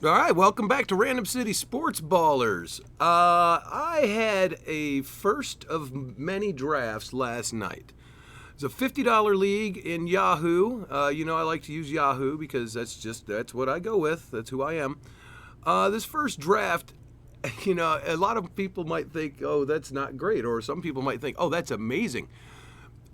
All right, welcome back to Random City Sports Ballers. I had a first of many drafts last night. It's a $50 league in Yahoo. I like to use Yahoo because that's what I go with. That's who I am. This first draft, a lot of people might think, oh, that's not great, or some people might think, oh, that's amazing.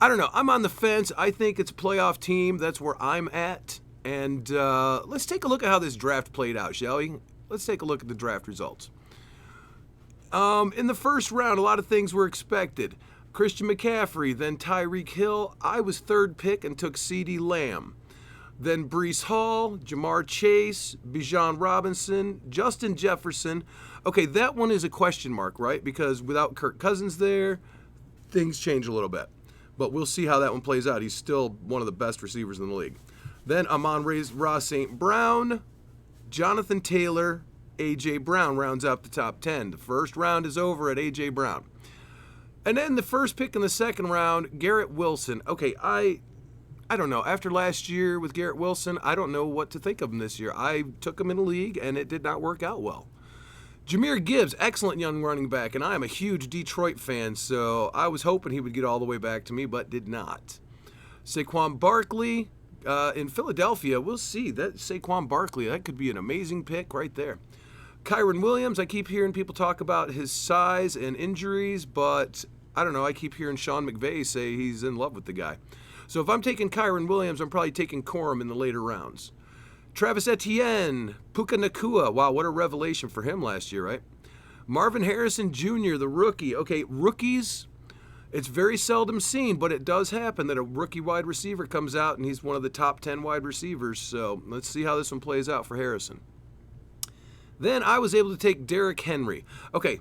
I don't know. I'm on the fence. I think it's a playoff team. That's where I'm at. And let's take a look at how this draft played out, shall we? Let's take a look at the draft results. In the first round, a lot of things were expected. Christian McCaffrey, then Tyreek Hill. I was third pick and took CeeDee Lamb. Then Breece Hall, Jamar Chase, Bijan Robinson, Justin Jefferson. Okay, that one is a question mark, right? Because without Kirk Cousins there, things change a little bit. But we'll see how that one plays out. He's still one of the best receivers in the league. Then Amon-Ra St. Brown, Jonathan Taylor, A.J. Brown rounds out the top 10. The first round is over at A.J. Brown. And then the first pick in the second round, Garrett Wilson. Okay, I don't know. After last year with Garrett Wilson, I don't know what to think of him this year. I took him in a league, and it did not work out well. Jahmyr Gibbs, excellent young running back, and I am a huge Detroit fan, so I was hoping he would get all the way back to me, but did not. Saquon Barkley in Philadelphia, we'll see. That Saquon Barkley, that could be an amazing pick right there. Kyron Williams, I keep hearing people talk about his size and injuries, but I don't know. I keep hearing Sean McVay say he's in love with the guy. So if I'm taking Kyron Williams, I'm probably taking Corum in the later rounds. Travis Etienne, Puka Nakua. Wow, what a revelation for him last year, right? Marvin Harrison Jr., the rookie. Okay, rookies, it's very seldom seen, but it does happen that a rookie wide receiver comes out and he's one of the top 10 wide receivers. So let's see how this one plays out for Harrison. Then I was able to take Derrick Henry. Okay,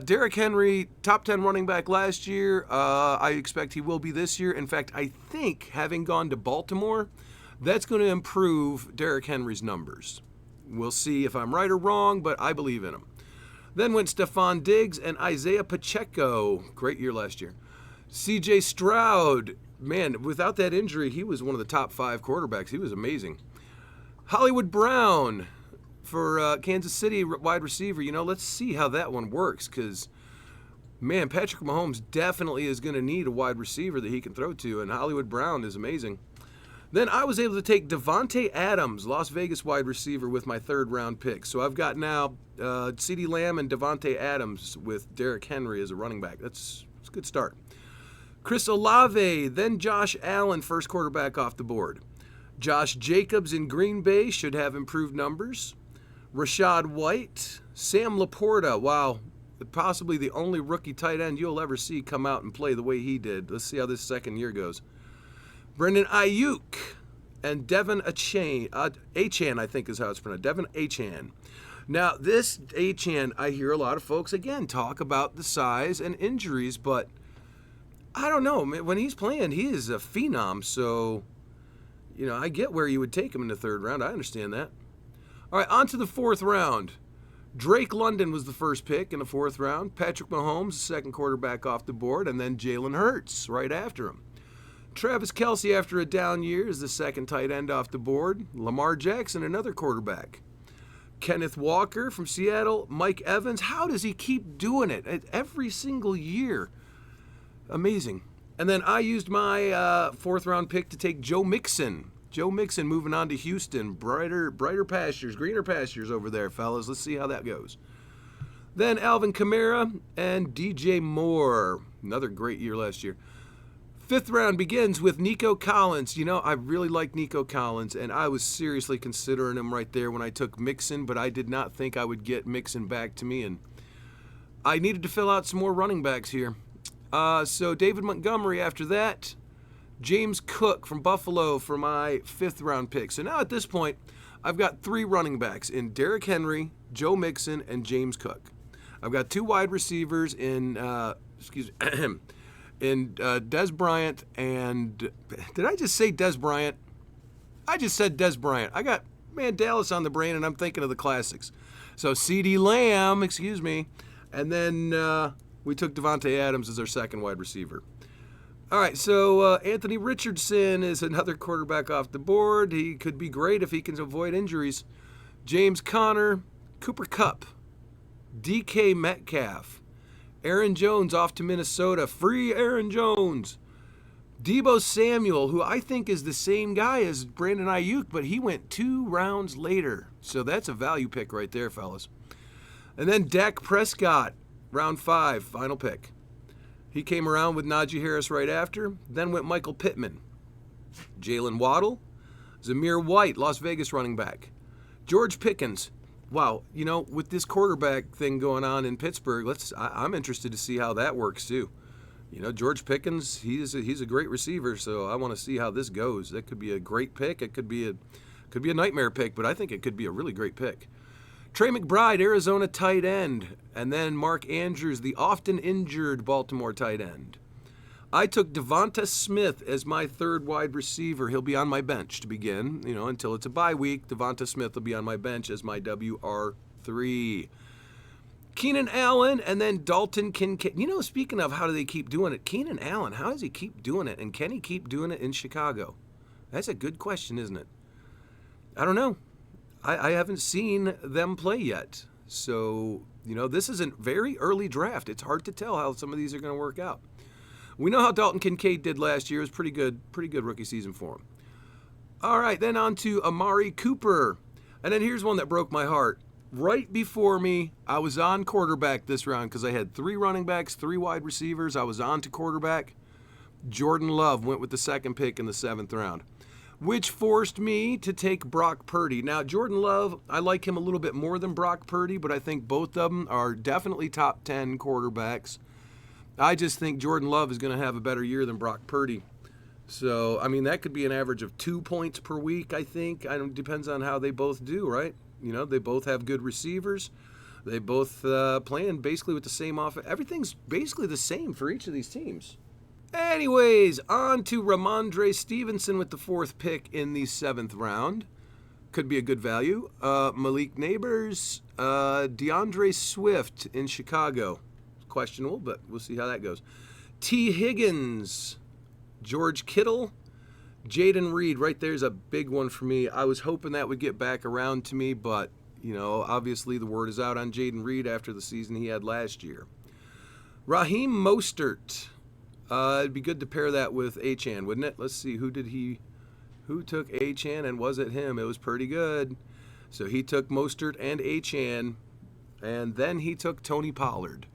Derrick Henry, top 10 running back last year. I expect he will be this year. In fact, I think having gone to Baltimore, that's going to improve Derrick Henry's numbers. We'll see if I'm right or wrong, but I believe in him. Then went Stephon Diggs and Isaiah Pacheco. Great year last year. C.J. Stroud. Man, without that injury, he was one of the top 5 quarterbacks. He was amazing. Hollywood Brown for Kansas City wide receiver. Let's see how that one works because, man, Patrick Mahomes definitely is going to need a wide receiver that he can throw to, and Hollywood Brown is amazing. Then I was able to take Devontae Adams, Las Vegas wide receiver, with my third round pick. So I've got now CeeDee Lamb and Devontae Adams with Derrick Henry as a running back. That's a good start. Chris Olave, then Josh Allen, first quarterback off the board. Josh Jacobs in Green Bay should have improved numbers. Rashad White, Sam Laporta, wow, possibly the only rookie tight end you'll ever see come out and play the way he did. Let's see how this second year goes. Brendan Ayuk and Devin Achane, I think is how it's pronounced, Devin Achane. Now, this Achane, I hear a lot of folks, again, talk about the size and injuries, but I don't know. When he's playing, he is a phenom, so, I get where you would take him in the third round. I understand that. All right, on to the fourth round. Drake London was the first pick in the fourth round. Patrick Mahomes, the second quarterback off the board, and then Jalen Hurts right after him. Travis Kelce, after a down year, is the second tight end off the board. Lamar Jackson, another quarterback. Kenneth Walker from Seattle. Mike Evans. How does he keep doing it every single year? Amazing. And then I used my fourth round pick to take Joe Mixon. Joe Mixon moving on to Houston. Brighter pastures, greener pastures over there, fellas. Let's see how that goes. Then Alvin Kamara and DJ Moore. Another great year last year. Fifth round begins with Nico Collins. I really like Nico Collins, and I was seriously considering him right there when I took Mixon, but I did not think I would get Mixon back to me, and I needed to fill out some more running backs here. So David Montgomery after that. James Cook from Buffalo for my fifth round pick. So now at this point, I've got 3 running backs in Derrick Henry, Joe Mixon, and James Cook. I've got 2 wide receivers in, Dez Bryant and, did I just say Dez Bryant? I just said Dez Bryant. I got, Dallas on the brain, and I'm thinking of the classics. So CeeDee Lamb, and then we took Devontae Adams as our second wide receiver. All right, so Anthony Richardson is another quarterback off the board. He could be great if he can avoid injuries. James Conner, Cooper Kupp, DK Metcalf, Aaron Jones off to Minnesota. Free Aaron Jones. Deebo Samuel, who I think is the same guy as Brandon Ayuk, but he went 2 rounds later. So that's a value pick right there, fellas. And then Dak Prescott, round 5, final pick. He came around with Najee Harris right after. Then went Michael Pittman. Jalen Waddle, Zamir White, Las Vegas running back. George Pickens. Wow, with this quarterback thing going on in Pittsburgh, I'm interested to see how that works too. George Pickens, he's a great receiver, so I want to see how this goes. That could be a great pick. It could be a nightmare pick, but I think it could be a really great pick. Trey McBride, Arizona tight end, and then Mark Andrews, the often injured Baltimore tight end. I took Devonta Smith as my 3rd wide receiver. He'll be on my bench to begin, until it's a bye week. Devonta Smith will be on my bench as my WR3. Keenan Allen and then Dalton Kincaid. Speaking of how do they keep doing it, Keenan Allen, how does he keep doing it? And can he keep doing it in Chicago? That's a good question, isn't it? I don't know. I haven't seen them play yet. So, this is a very early draft. It's hard to tell how some of these are going to work out. We know how Dalton Kincaid did last year. It was pretty good rookie season for him. All right, then on to Amari Cooper. And then here's one that broke my heart. Right before me, I was on quarterback this round because I had 3 running backs, 3 wide receivers. I was on to quarterback. Jordan Love went with the 2nd pick in the 7th round, which forced me to take Brock Purdy. Now, Jordan Love, I like him a little bit more than Brock Purdy, but I think both of them are definitely top 10 quarterbacks. I just think Jordan Love is going to have a better year than Brock Purdy. So, that could be an average of 2 points per week, I think. Depends on how they both do, right? They both have good receivers. They both playing basically with the same offense. Everything's basically the same for each of these teams. Anyways, on to Ramondre Stevenson with the 4th pick in the 7th round. Could be a good value. Malik Neighbors, DeAndre Swift in Chicago. Questionable, but we'll see how that goes. T. Higgins, George Kittle, Jaden Reed. Right there's a big one for me. I was hoping that would get back around to me, but, obviously the word is out on Jaden Reed after the season he had last year. Raheem Mostert. It'd be good to pair that with Achane, wouldn't it? Let's see, who took Achane, and was it him? It was pretty good. So he took Mostert and Achane, and then he took Tony Pollard.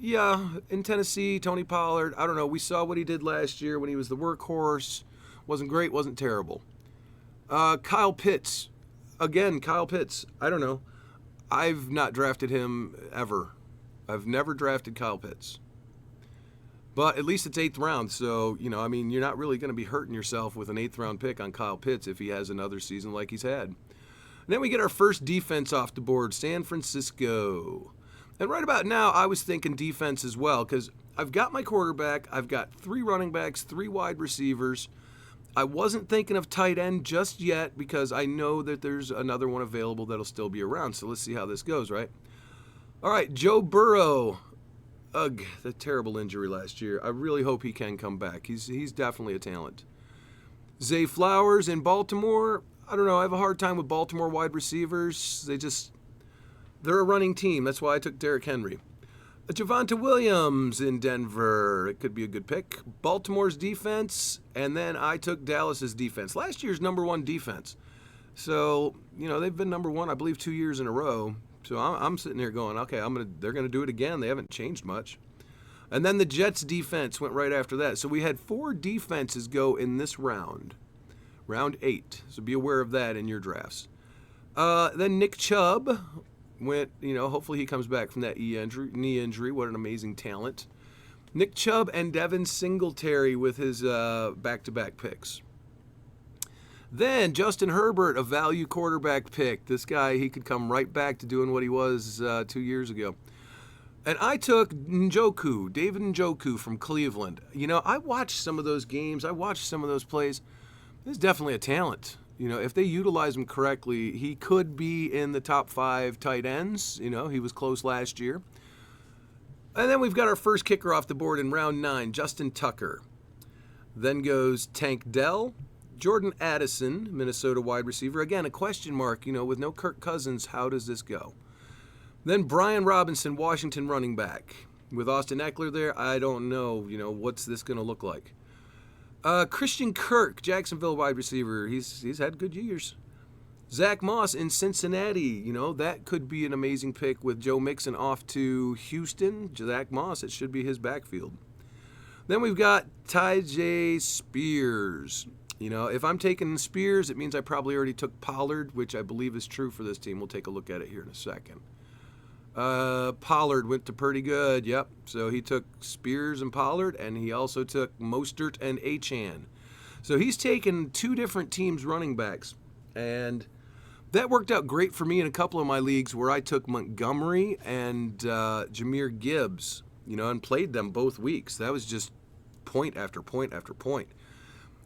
Yeah, in Tennessee, Tony Pollard, I don't know. We saw what he did last year when he was the workhorse. Wasn't great, wasn't terrible. Kyle Pitts. Again, Kyle Pitts. I don't know. I've not drafted him ever. I've never drafted Kyle Pitts. But at least it's 8th round, so, you're not really going to be hurting yourself with an 8th round pick on Kyle Pitts if he has another season like he's had. And then we get our first defense off the board, San Francisco. And right about now, I was thinking defense as well, because I've got my quarterback, I've got 3 running backs, 3 wide receivers. I wasn't thinking of tight end just yet because I know that there's another one available that'll still be around. So let's see how this goes, right? All right, Joe Burrow. Ugh, the terrible injury last year. I really hope he can come back. He's definitely a talent. Zay Flowers in Baltimore. I don't know. I have a hard time with Baltimore wide receivers. They're a running team. That's why I took Derrick Henry. Javonte Williams in Denver. It could be a good pick. Baltimore's defense, and then I took Dallas's defense. Last year's number 1 defense. So, they've been number 1, I believe, 2 years in a row. So I'm sitting here going, okay, they're going to do it again. They haven't changed much. And then the Jets defense went right after that. So we had 4 defenses go in this round. Round 8. So be aware of that in your drafts. Then Nick Chubb went, hopefully he comes back from that knee injury. What an amazing talent. Nick Chubb and Devin Singletary with his back-to-back picks. Then Justin Herbert, a value quarterback pick. This guy, he could come right back to doing what he was 2 years ago. And I took David Njoku from Cleveland. I watched some of those games. I watched some of those plays. He's definitely a talent. If they utilize him correctly, he could be in the top 5 tight ends. He was close last year. And then we've got our first kicker off the board in round 9, Justin Tucker. Then goes Tank Dell, Jordan Addison, Minnesota wide receiver. Again, a question mark, with no Kirk Cousins, how does this go? Then Brian Robinson, Washington running back. With Austin Eckler there, I don't know, what's this going to look like? Christian Kirk, Jacksonville wide receiver. He's had good years. Zach Moss in Cincinnati. That could be an amazing pick with Joe Mixon off to Houston. Zach Moss, it should be his backfield. Then we've got Tyjae Spears. If I'm taking Spears, it means I probably already took Pollard, which I believe is true for this team. We'll take a look at it here in a second. Pollard went to pretty good. Yep. So he took Spears and Pollard, and he also took Mostert and Achane. So he's taken two different teams' running backs. And that worked out great for me in a couple of my leagues where I took Montgomery and Jahmyr Gibbs, and played them both weeks. That was just point after point after point.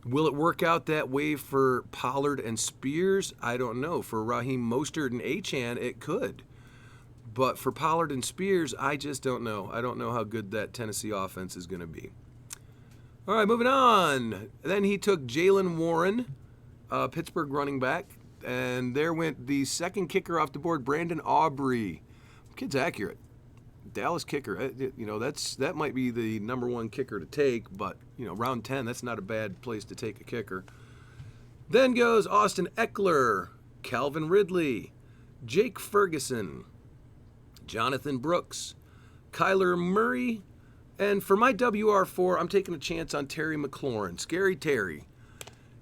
Will it work out that way for Pollard and Spears? I don't know. For Raheem Mostert and Achane, it could. But for Pollard and Spears, I just don't know. I don't know how good that Tennessee offense is going to be. All right, moving on. Then he took Jaylen Warren, Pittsburgh running back. And there went the second kicker off the board, Brandon Aubrey. Kid's accurate. Dallas kicker. That might be the number one kicker to take. But, round 10, that's not a bad place to take a kicker. Then goes Austin Eckler, Calvin Ridley, Jake Ferguson, Jonathan Brooks, Kyler Murray, and for my WR4, I'm taking a chance on Terry McLaurin. Scary Terry.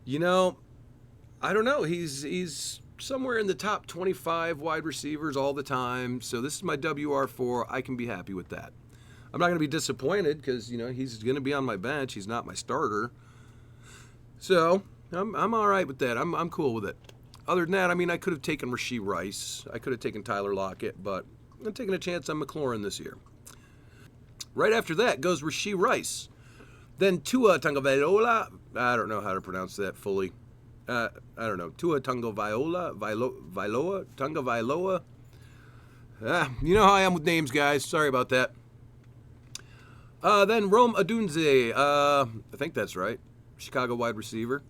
I don't know. He's somewhere in the top 25 wide receivers all the time. So this is my WR4. I can be happy with that. I'm not going to be disappointed because, he's going to be on my bench. He's not my starter. So I'm all right with that. I'm cool with it. Other than that, I could have taken Rashee Rice. I could have taken Tyler Lockett, but I'm taking a chance on McLaurin this year. Right after that goes Rashee Rice. Then Tua Tagovailoa. I don't know how to pronounce that fully. I don't know. Tua Tagovailoa. You know how I am with names, guys. Sorry about that. Then Rome Odunze. I think that's right. Chicago wide receiver.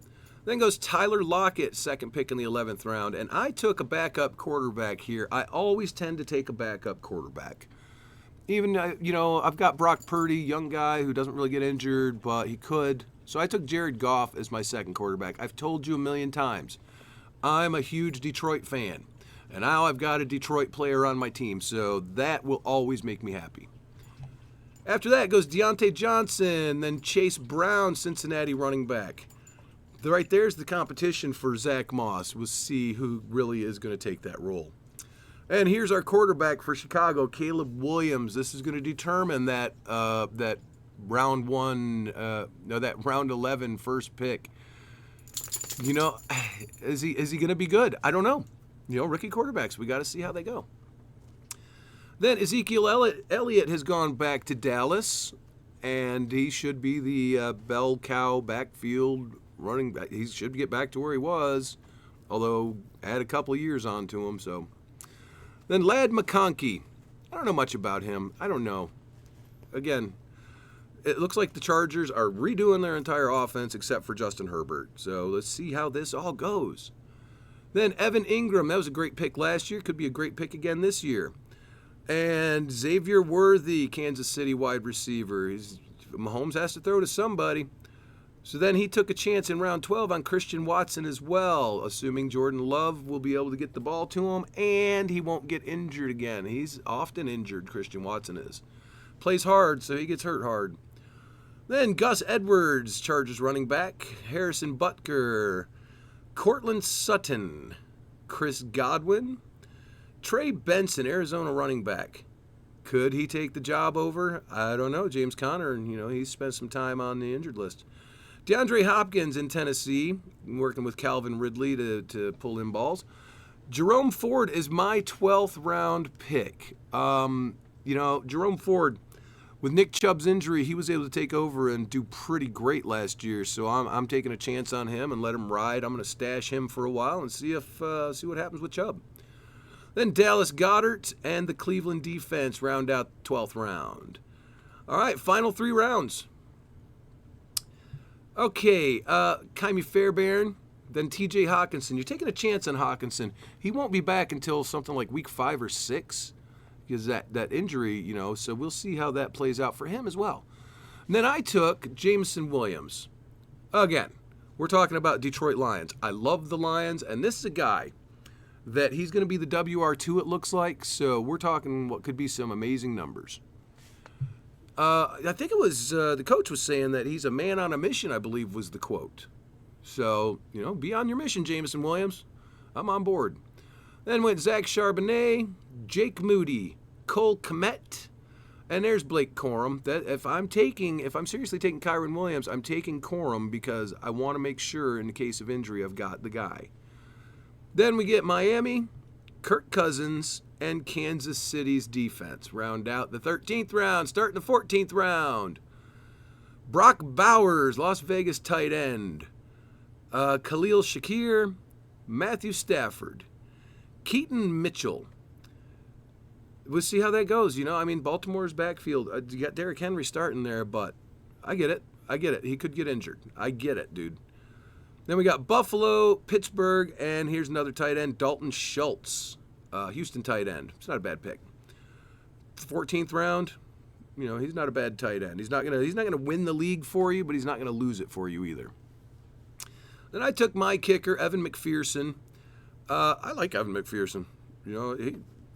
Then goes Tyler Lockett, second pick in the 11th round. And I took a backup quarterback here. I always tend to take a backup quarterback. Even, I've got Brock Purdy, young guy who doesn't really get injured, but he could. So I took Jared Goff as my second quarterback. I've told you a million times, I'm a huge Detroit fan. And now I've got a Detroit player on my team, so that will always make me happy. After that goes Deontay Johnson, then Chase Brown, Cincinnati running back. Right there's the competition for Zach Moss. We'll see who really is going to take that role. And here's our quarterback for Chicago, Caleb Williams. This is going to determine that round 11 first pick. Is he going to be good? I don't know. Rookie quarterbacks, we got to see how they go. Then Ezekiel Elliott has gone back to Dallas, and he should be the bell cow backfield running back. He should get back to where he was, although had a couple of years on to him. So then Ladd McConkey. I don't know much about him. I don't know. Again, it looks like the Chargers are redoing their entire offense except for Justin Herbert. So let's see how this all goes. Then Evan Ingram. That was a great pick last year. Could be a great pick again this year. And Xavier Worthy, Kansas City wide receiver. Mahomes has to throw to somebody. So then he took a chance in round 12 on Christian Watson as well, assuming Jordan Love will be able to get the ball to him and he won't get injured again. He's often injured, Christian Watson is. Plays hard, so he gets hurt hard. Then Gus Edwards, Chargers running back. Harrison Butker. Cortland Sutton. Chris Godwin. Trey Benson, Arizona running back. Could he take the job over? I don't know. James Conner, he's spent some time on the injured list. DeAndre Hopkins in Tennessee, working with Calvin Ridley to pull in balls. Jerome Ford is my 12th round pick. Jerome Ford, with Nick Chubb's injury, he was able to take over and do pretty great last year. So I'm taking a chance on him and let him ride. I'm going to stash him for a while and see what happens with Chubb. Then Dallas Goedert and the Cleveland defense round out the 12th round. All right, final 3 rounds. Okay, Kaimi Fairbairn, then T.J. Hawkinson. You're taking a chance on Hawkinson. He won't be back until something like week 5 or 6 because that injury, so we'll see how that plays out for him as well. And then I took Jameson Williams. Again, we're talking about Detroit Lions. I love the Lions, and this is a guy that he's going to be the WR2, it looks like, so we're talking what could be some amazing numbers. I think it was the coach was saying that he's a man on a mission, I believe was the quote. So, be on your mission, Jameson Williams. I'm on board. Then went Zach Charbonnet, Jake Moody, Cole Kmet, and there's Blake Corum. That if I'm seriously taking Kyron Williams, I'm taking Corum because I want to make sure in the case of injury I've got the guy. Then we get Miami, Kirk Cousins, and Kansas City's defense. Round out the 13th round, starting the 14th round. Brock Bowers, Las Vegas tight end. Khalil Shakir, Matthew Stafford, Keaton Mitchell. We'll see how that goes. Baltimore's backfield. You got Derrick Henry starting there, but I get it. He could get injured. I get it, dude. Then we got Buffalo, Pittsburgh, and here's another tight end, Dalton Schultz, Houston tight end. It's not a bad pick. 14th round, he's not a bad tight end. He's not gonna win the league for you, but he's not gonna lose it for you either. Then I took my kicker, Evan McPherson. I like Evan McPherson.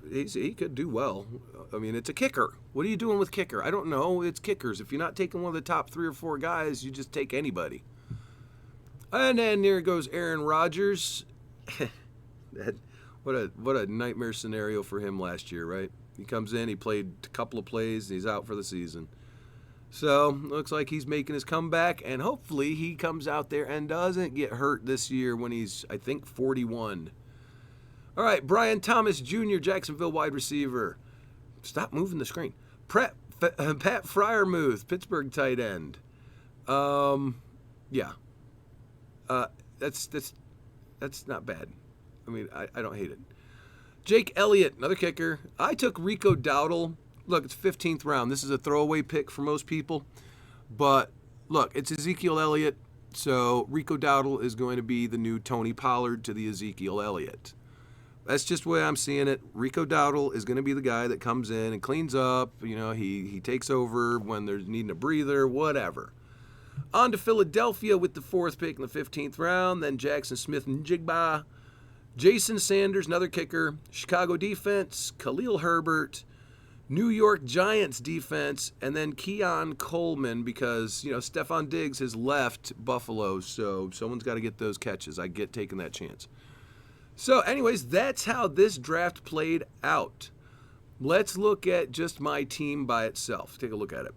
He could do well. It's a kicker. What are you doing with kicker? I don't know. It's kickers. If you're not taking one of the top 3 or 4 guys, you just take anybody. And then there goes Aaron Rodgers. What a nightmare scenario for him last year, right? He comes in, he played a couple of plays, and he's out for the season. So, looks like he's making his comeback, and hopefully he comes out there and doesn't get hurt this year when he's, I think, 41. All right, Brian Thomas Jr., Jacksonville wide receiver. Stop moving the screen. Pat Freiermuth, Pittsburgh tight end. Yeah. That's not bad. I don't hate it. Jake Elliott, another kicker. I took Rico Dowdle. Look, it's 15th round. This is a throwaway pick for most people. But, look, it's Ezekiel Elliott, so Rico Dowdle is going to be the new Tony Pollard to the Ezekiel Elliott. That's just the way I'm seeing it. Rico Dowdle is going to be the guy that comes in and cleans up. He takes over when they're needing a breather, whatever. On to Philadelphia with the 4th pick in the 15th round. Then Jackson Smith-Njigba. Jason Sanders, another kicker. Chicago defense, Khalil Herbert. New York Giants defense, and then Keon Coleman because, Stephon Diggs has left Buffalo, so someone's got to get those catches. I get taking that chance. So, anyways, that's how this draft played out. Let's look at just my team by itself. Take a look at it.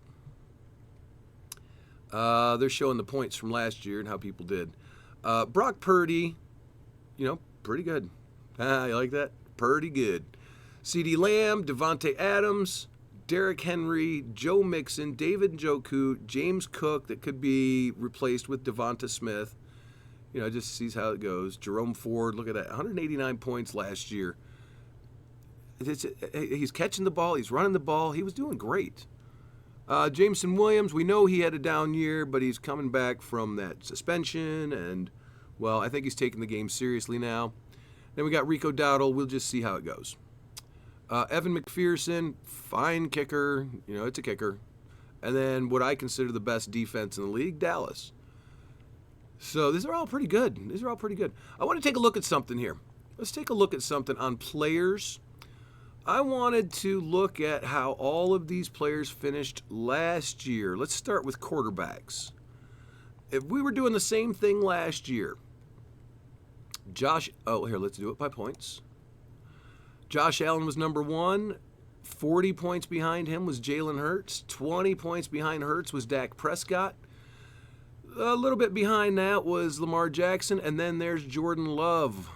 They're showing the points from last year and how people did. Brock Purdy, pretty good. You like that? Pretty good. CeeDee Lamb, Devontae Adams, Derrick Henry, Joe Mixon, David Njoku, James Cook that could be replaced with Devonta Smith. Just sees how it goes. Jerome Ford, look at that, 189 points last year. He's catching the ball, he's running the ball, he was doing great. Jameson Williams, we know he had a down year, but he's coming back from that suspension, and, I think he's taking the game seriously now. Then we got Rico Dowdle, we'll just see how it goes. Evan McPherson, fine kicker. It's a kicker. And then what I consider the best defense in the league, Dallas. So these are all pretty good. I want to take a look at something here. Let's take a look at something on players. I wanted to look at how all of these players finished last year. Let's start with quarterbacks. If we were doing the same thing last year, let's do it by points. Josh Allen was number 1. 40 points behind him was Jalen Hurts. 20 points behind Hurts was Dak Prescott. A little bit behind that was Lamar Jackson. And then there's Jordan Love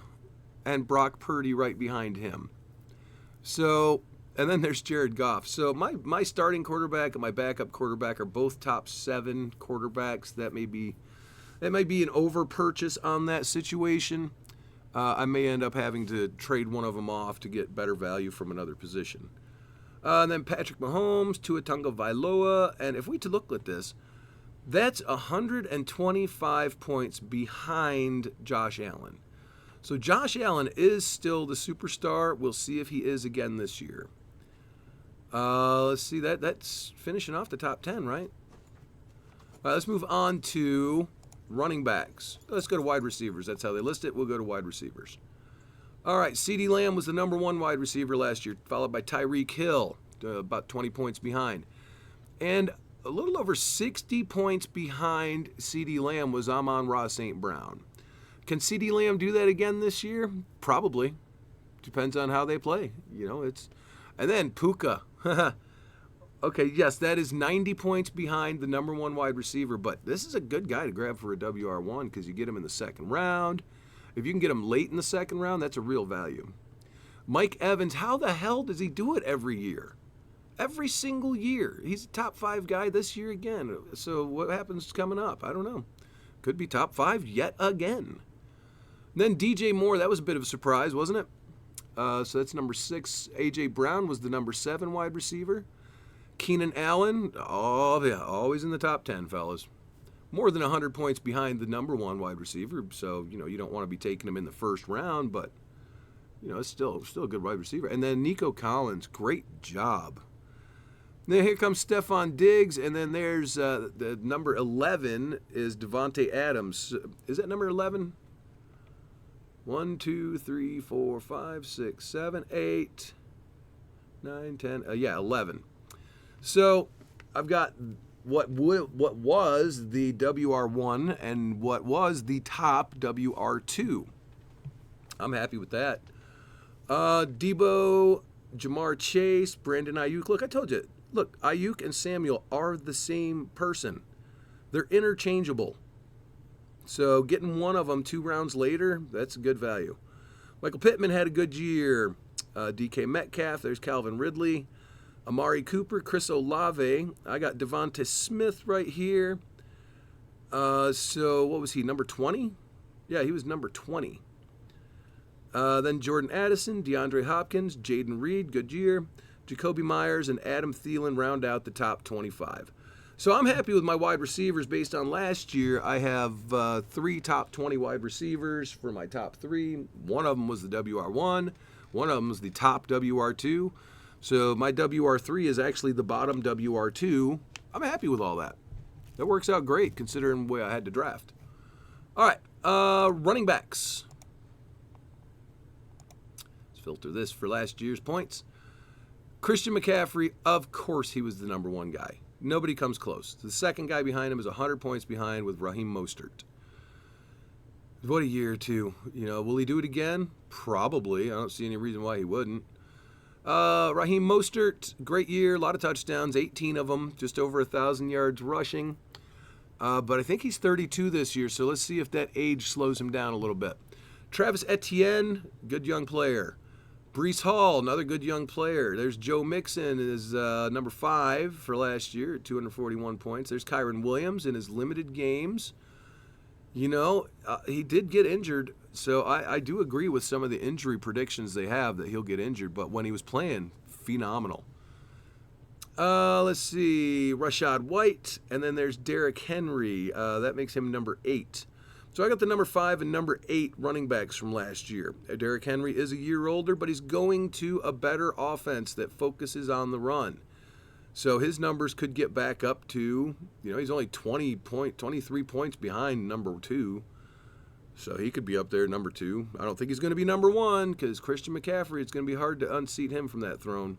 and Brock Purdy right behind him. So, and then there's Jared Goff. So my starting quarterback and my backup quarterback are both top 7 quarterbacks. That might be an over purchase on that situation. I may end up having to trade one of them off to get better value from another position. And then Patrick Mahomes, Tua Tagovailoa, and if we to look at this, That's 125 points behind Josh Allen. So Josh Allen is still the superstar. We'll see if he is again this year. Let's see, that's finishing off the top 10, right? All right, let's move on to running backs. Let's go to wide receivers. That's how they list it. We'll go to wide receivers. All right, CeeDee Lamb was the number 1 wide receiver last year, followed by Tyreek Hill, about 20 points behind. And a little over 60 points behind CeeDee Lamb was Amon-Ra St. Brown. Can CeeDee Lamb do that again this year? Probably. Depends on how they play. And then Puka. Okay, yes, that is 90 points behind the number 1 wide receiver, but this is a good guy to grab for a WR1 because you get him in the second round. If you can get him late in the second round, that's a real value. Mike Evans, how the hell does he do it every year? Every single year. He's a top 5 guy this year again. So what happens coming up? I don't know. Could be top 5 yet again. Then DJ Moore, that was a bit of a surprise, wasn't it? So that's number 6. A.J. Brown was the number 7 wide receiver. Keenan Allen, oh yeah, always in the top 10, fellas. More than 100 points behind the number 1 wide receiver, so, you don't want to be taking him in the first round, but, it's still a good wide receiver. And then Nico Collins, great job. Then here comes Stephon Diggs, and then there's the number 11 is Devontae Adams. Is that number 11? 1, 2, 3, 4, 5, 6, 7, 8, 9, 10. 11. So I've got what was the WR1 and what was the top WR2. I'm happy with that. Debo, Jamar Chase, Brandon Ayuk. Look, I told you. Look, Ayuk and Samuel are the same person. They're interchangeable. So getting one of them 2 rounds later, that's a good value. Michael Pittman had a good year. DK Metcalf, there's Calvin Ridley. Amari Cooper, Chris Olave. I got Devonta Smith right here. So what was he, number 20? Yeah, he was number 20. Then Jordan Addison, DeAndre Hopkins, Jaden Reed, good year. Jacoby Myers and Adam Thielen round out the top 25. So I'm happy with my wide receivers based on last year. I have 3 top 20 wide receivers for my top 3. One of them was the WR1. One of them was the top WR2. So my WR3 is actually the bottom WR2. I'm happy with all that. That works out great considering the way I had to draft. All right, running backs. Let's filter this for last year's points. Christian McCaffrey, of course he was the number 1 guy. Nobody comes close. The second guy behind him is 100 points behind with Raheem Mostert. What a year or two. Will he do it again? Probably. I don't see any reason why he wouldn't. Raheem Mostert, great year, a lot of touchdowns, 18 of them, just over 1,000 yards rushing. But I think he's 32 this year, so let's see if that age slows him down a little bit. Travis Etienne, good young player. Breece Hall, another good young player. There's Joe Mixon, is number 5 for last year at 241 points. There's Kyron Williams in his limited games. He did get injured, so I do agree with some of the injury predictions they have that he'll get injured, but when he was playing, phenomenal. Let's see, Rashad White, and then there's Derrick Henry. That makes him number 8. So I got the number 5 and number 8 running backs from last year. Derrick Henry is a year older, but he's going to a better offense that focuses on the run. So his numbers could get back up to, he's only 23 points behind number 2. So he could be up there number 2. I don't think he's going to be number 1 because Christian McCaffrey, it's going to be hard to unseat him from that throne.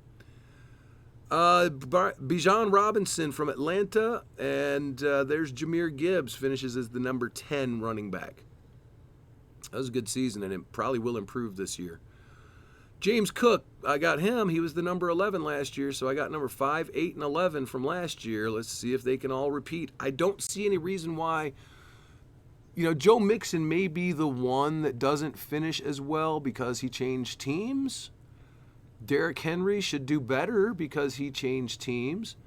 Bijan Robinson from Atlanta, and there's Jahmyr Gibbs, finishes as the number 10 running back. That was a good season, and it probably will improve this year. James Cook, I got him. He was the number 11 last year, so I got number 5, 8, and 11 from last year. Let's see if they can all repeat. I don't see any reason why. Joe Mixon may be the one that doesn't finish as well because he changed teams. Derrick Henry should do better because he changed teams.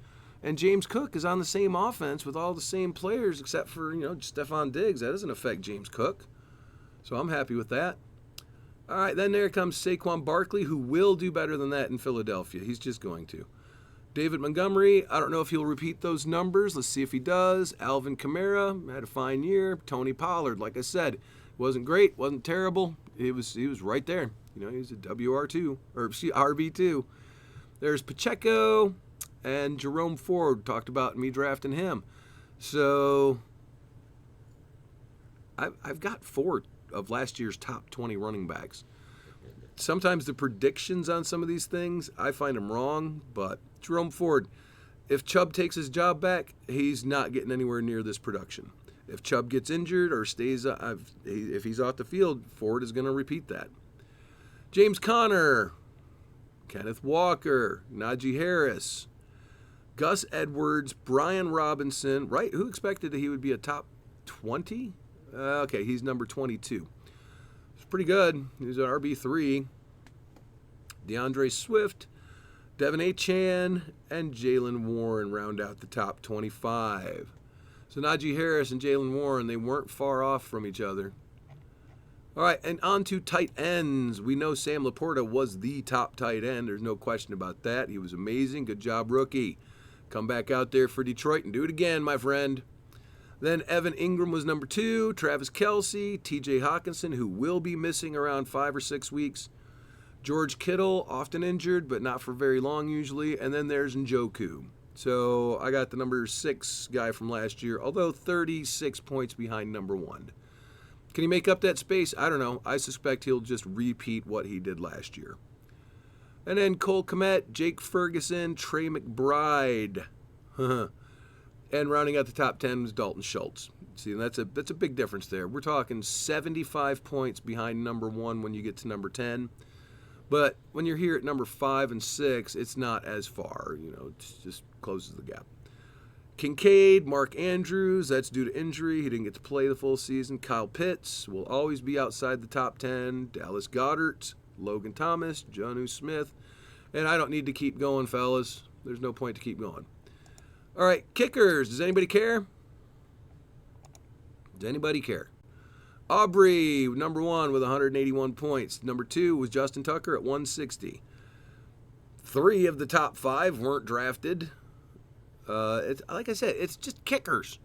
And James Cook is on the same offense with all the same players except for, Stephon Diggs. That doesn't affect James Cook. So I'm happy with that. All right, then there comes Saquon Barkley, who will do better than that in Philadelphia. He's just going to. David Montgomery, I don't know if he'll repeat those numbers. Let's see if he does. Alvin Kamara had a fine year. Tony Pollard, like I said, wasn't great, wasn't terrible. He was right there. He was a WR2 or RB2. There's Pacheco and Jerome Ford. Talked about me drafting him. So I've got 4 of last year's top 20 running backs. Sometimes the predictions on some of these things, I find them wrong, but Jerome Ford, if Chubb takes his job back, he's not getting anywhere near this production. If Chubb gets injured or stays, if he's off the field, Ford is going to repeat that. James Conner, Kenneth Walker, Najee Harris, Gus Edwards, Brian Robinson, right? Who expected that he would be a top 20? Okay, he's number 22. It's pretty good. He's an RB3. DeAndre Swift, Devin Achane, and Jaylen Warren round out the top 25. So Najee Harris and Jaylen Warren, they weren't far off from each other. All right, and on to tight ends. We know Sam Laporta was the top tight end. There's no question about that. He was amazing. Good job, rookie. Come back out there for Detroit and do it again, my friend. Then Evan Ingram was number 2. Travis Kelce, TJ Hawkinson, who will be missing around 5 or 6 weeks. George Kittle, often injured, but not for very long usually. And then there's Njoku. So I got the number 6 guy from last year, although 36 points behind number 1. Can he make up that space? I don't know. I suspect he'll just repeat what he did last year. And then Cole Kmet, Jake Ferguson, Trey McBride. And rounding out the top 10 was Dalton Schultz. See, that's a big difference there. We're talking 75 points behind number 1 when you get to number 10. But when you're here at number 5 and 6, it's not as far. It just closes the gap. Kincaid, Mark Andrews, that's due to injury. He didn't get to play the full season. Kyle Pitts will always be outside the top 10. Dallas Goedert, Logan Thomas, Jonnu Smith. And I don't need to keep going, fellas. There's no point to keep going. All right, kickers. Does anybody care? Does anybody care? Aubrey, number 1 with 181 points. Number 2 was Justin Tucker at 160. 3 of the top 5 weren't drafted. It's like I said, it's just kickers.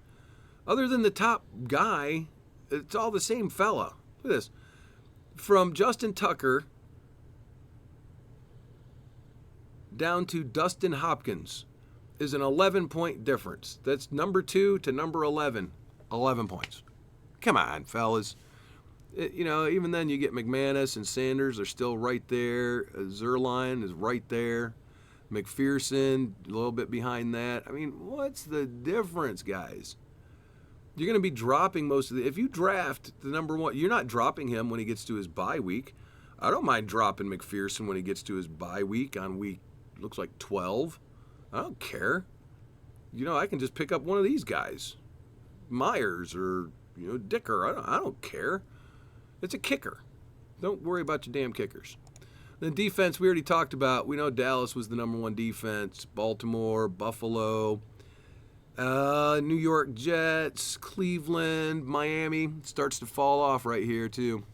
Other than the top guy, it's all the same fella. Look at this. From Justin Tucker down to Dustin Hopkins is an 11-point difference. That's number 2 to number 11. 11 points. Come on, fellas. Even then you get McManus and Sanders are still right there. Zerline is right there. McPherson, a little bit behind that. I mean, what's the difference, guys? You're going to be dropping most of the... If you draft the number 1, you're not dropping him when he gets to his bye week. I don't mind dropping McPherson when he gets to his bye week on week, looks like 12. I don't care. I can just pick up one of these guys. Myers or, Dicker. I don't care. It's a kicker. Don't worry about your damn kickers. The defense we already talked about. We know Dallas was the number 1 defense. Baltimore, Buffalo, New York Jets, Cleveland, Miami. Starts to fall off right here too.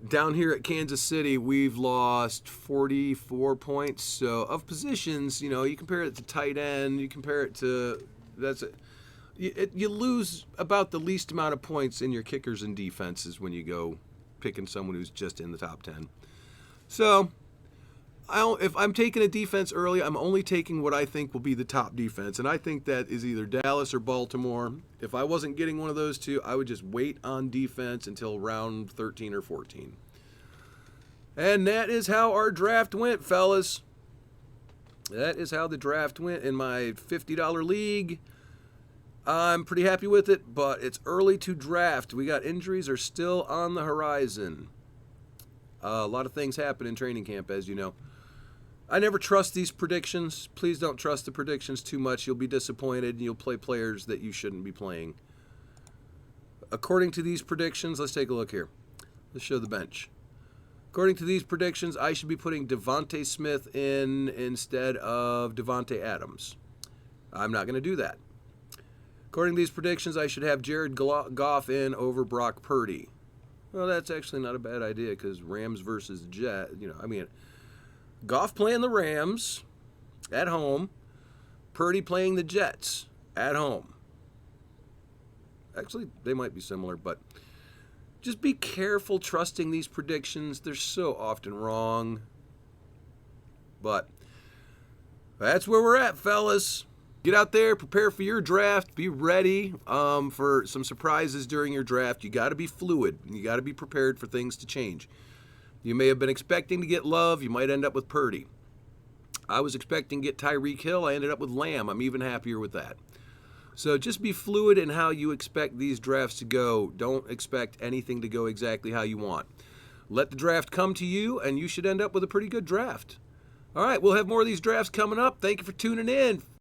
Down here at Kansas City, we've lost 44 points. So of positions, you compare it to tight end, you compare it to you lose about the least amount of points in your kickers and defenses when you go picking someone who's just in the top 10. So if I'm taking a defense early, I'm only taking what I think will be the top defense. And I think that is either Dallas or Baltimore. If I wasn't getting one of those two, I would just wait on defense until round 13 or 14. And that is how our draft went, fellas. That is how the draft went in my $50 league. I'm pretty happy with it, but it's early to draft. We got injuries are still on the horizon. A lot of things happen in training camp, as you know. I never trust these predictions. Please don't trust the predictions too much. You'll be disappointed and you'll play players that you shouldn't be playing. According to these predictions, let's take a look here. Let's show the bench. According to these predictions, I should be putting Devontae Smith in instead of Devontae Adams. I'm not going to do that. According to these predictions, I should have Jared Goff in over Brock Purdy. Well, that's actually not a bad idea because Rams versus Jet, Goff playing the Rams at home. Purdy playing the Jets at home. Actually, they might be similar, but just be careful trusting these predictions. They're so often wrong. But that's where we're at, fellas. Get out there, prepare for your draft. Be ready for some surprises during your draft. You got to be fluid. You got to be prepared for things to change. You may have been expecting to get Love. You might end up with Purdy. I was expecting to get Tyreek Hill. I ended up with Lamb. I'm even happier with that. So just be fluid in how you expect these drafts to go. Don't expect anything to go exactly how you want. Let the draft come to you, and you should end up with a pretty good draft. All right, we'll have more of these drafts coming up. Thank you for tuning in.